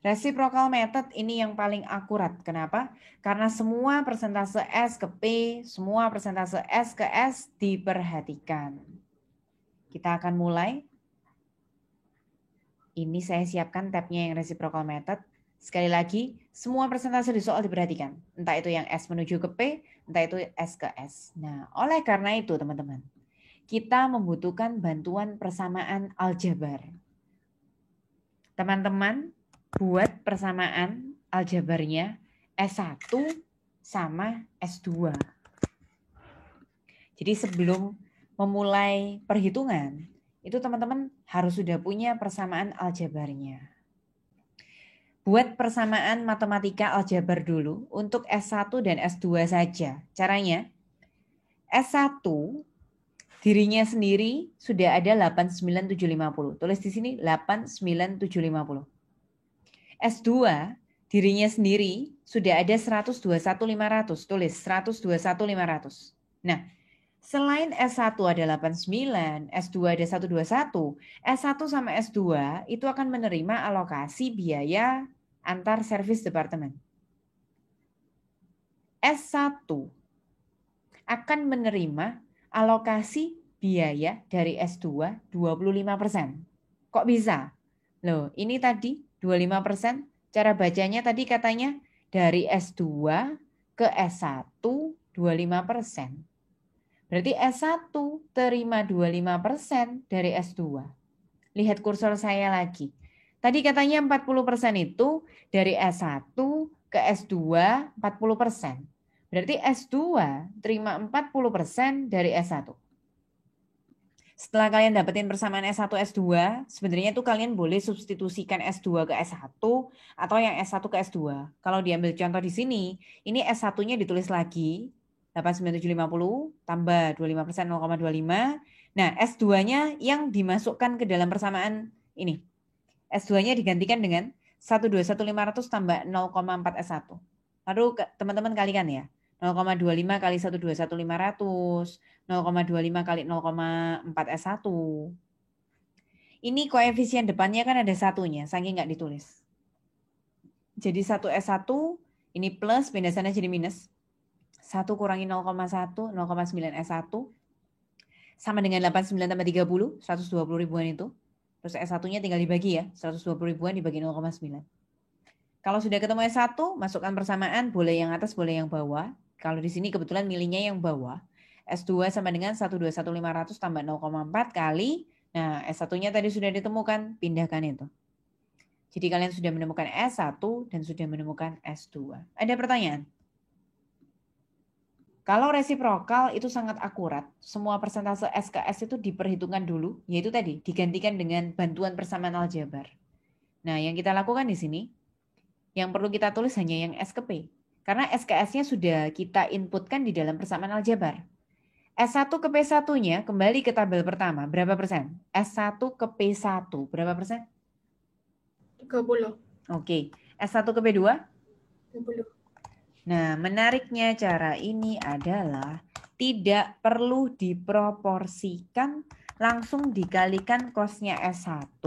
Reciprocal method ini yang paling akurat. Kenapa? Karena semua persentase S ke P, semua persentase S ke S diperhatikan. Kita akan mulai. Ini saya siapkan tabnya yang reciprocal method. Sekali lagi, semua persentase di soal diperhatikan. Entah itu yang S menuju ke P, entah itu S ke S. Nah, oleh karena itu teman-teman, kita membutuhkan bantuan persamaan aljabar. Teman-teman, buat persamaan aljabarnya S1 sama S2. Jadi sebelum memulai perhitungan, itu teman-teman harus sudah punya persamaan aljabarnya. Buat persamaan matematika aljabar dulu untuk S1 dan S2 saja. Caranya, S1 dirinya sendiri sudah ada 89750. Tulis di sini 89750. S2 dirinya sendiri sudah ada 121.500. Tulis 121.500. Nah, selain S1 ada 89, S2 ada 121, S1 sama S2 itu akan menerima alokasi biaya antar servis departemen. S1 akan menerima alokasi biaya dari S2 25%. Kok bisa? Loh, ini tadi 25%, cara bacanya tadi katanya dari S2 ke S1 25%. Berarti S1 terima 25% dari S2. Lihat kursor saya lagi. Tadi katanya 40% itu dari S1 ke S2 40%. Berarti S2 terima 40% dari S1. Setelah kalian dapetin persamaan S1, S2, sebenarnya itu kalian boleh substitusikan S2 ke S1 atau yang S1 ke S2. Kalau diambil contoh di sini, ini S1-nya ditulis lagi, 89750 tambah 25% 0,25. Nah, S2-nya yang dimasukkan ke dalam persamaan ini. S2-nya digantikan dengan 121.500 tambah 0,4 S1. Lalu teman-teman kalikan ya. 0,25 kali 121.500, 0,25 kali 0,4 S1. Ini koefisien depannya kan ada satunya, saking nggak ditulis. Jadi 1 S1, ini plus, pindah sana jadi minus. 1 kurangi 0,1, 0,9 S1. Sama dengan 89 tambah 30, 120 ribuan itu. Terus S1-nya tinggal dibagi ya, 120 ribuan dibagi 0,9. Kalau sudah ketemu S1, masukkan persamaan, boleh yang atas, boleh yang bawah. Kalau di sini kebetulan milihnya yang bawah. S2 sama dengan 121.500 tambah 0,4 kali. Nah, S1-nya tadi sudah ditemukan, pindahkan itu. Jadi kalian sudah menemukan S1 dan sudah menemukan S2. Ada pertanyaan? Kalau resiprokal itu sangat akurat. Semua persentase S ke S itu diperhitungkan dulu, yaitu tadi digantikan dengan bantuan persamaan aljabar. Nah, yang kita lakukan di sini, yang perlu kita tulis hanya yang S ke P. Karena S ke S-nya sudah kita inputkan di dalam persamaan aljabar. S1 ke P1-nya kembali ke tabel pertama. Berapa persen? S1 ke P1. Berapa persen? 30. Oke. S1 ke P2? 30. Nah, menariknya cara ini adalah tidak perlu diproporsikan, langsung dikalikan kosnya S1,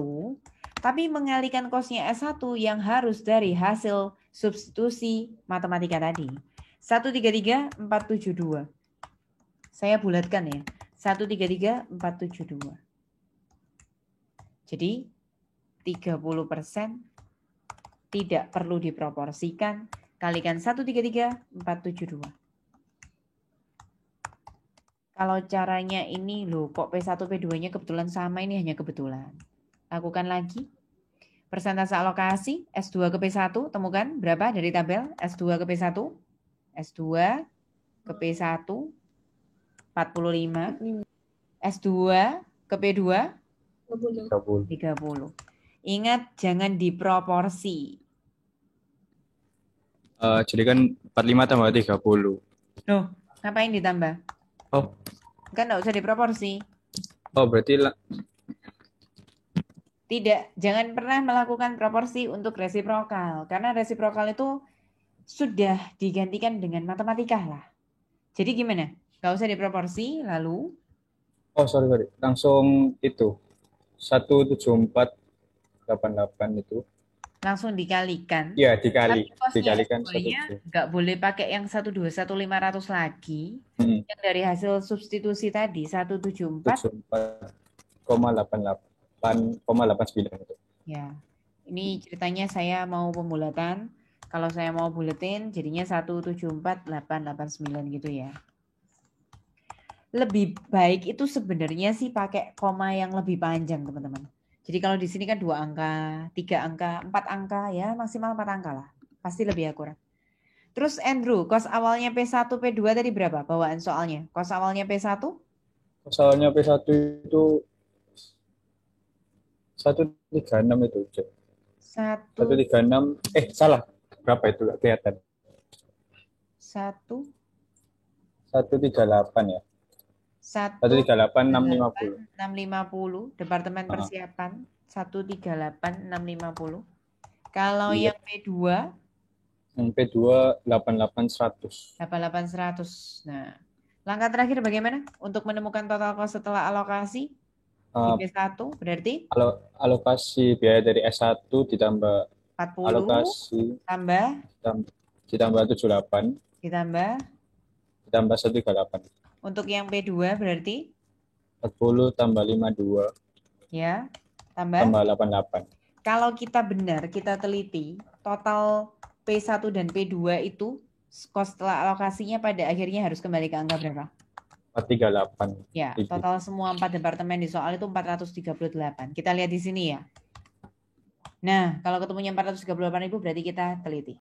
tapi mengalikan kosnya S1 yang harus dari hasil substitusi matematika tadi. 133, 472. Saya bulatkan ya. 133, 472. Jadi 30% tidak perlu diproporsikan. Kalikan 133, 472. Kalau caranya ini loh, kok P1, P2-nya kebetulan sama, ini hanya kebetulan. Lakukan lagi. Persentase alokasi S2 ke P1, temukan berapa dari tabel S2 ke P1? S2 ke P1, 45. S2 ke P2, 30. Ingat, jangan diproporsi. Jadi kan 45 tambah 30. Loh, ngapain ditambah? Oh, Kan nggak usah diproporsi. oh berarti Tidak, jangan pernah melakukan proporsi untuk resiprokal. Karena resiprokal itu sudah digantikan dengan matematika lah. Jadi gimana? Nggak usah diproporsi, lalu? oh sorry. Langsung itu 17488 itu. langsung dikalikan. Iya, Tapi kosnya dikalikan S2-nya 1,7. nggak boleh pakai yang 121.500 lagi. Hmm, Yang dari hasil substitusi tadi 174. 74,88,89 itu. Ya, ini ceritanya saya mau pembulatan. Kalau saya mau buletin jadinya 174.889 gitu ya. Lebih baik itu sebenarnya sih pakai koma yang lebih panjang, teman-teman. Jadi kalau di sini kan 2 angka, 3 angka, 4 angka ya, maksimal 4 angka lah. Pasti lebih akurat. Terus Andrew, kos awalnya P1, P2 tadi berapa bawaan soalnya? Kos awalnya P1? Soalnya P1 itu 136 itu, Cek. 1, 136, salah. Berapa itu? Nggak kelihatan. 1, 138 ya. 138,650. 650, Departemen Ah, Persiapan 138.650. Kalau iya. yang P2 Yang P2 88,100. 88.100. Nah, langkah terakhir bagaimana untuk menemukan total cost setelah alokasi di Ah, P1 berarti alokasi biaya dari S1 ditambah 40 alokasi tambah ditambah 78 ditambah ditambah 138. untuk yang P2 berarti 40 tambah 52 ya tambah. tambah 88. Kalau kita benar kita teliti total P1 dan P2 itu cost setelah alokasinya pada akhirnya harus kembali ke angka berapa? 438. Ya, total semua 4 departemen di soal itu 438. Kita lihat di sini ya. Nah, kalau ketemunya 438.000 berarti kita teliti.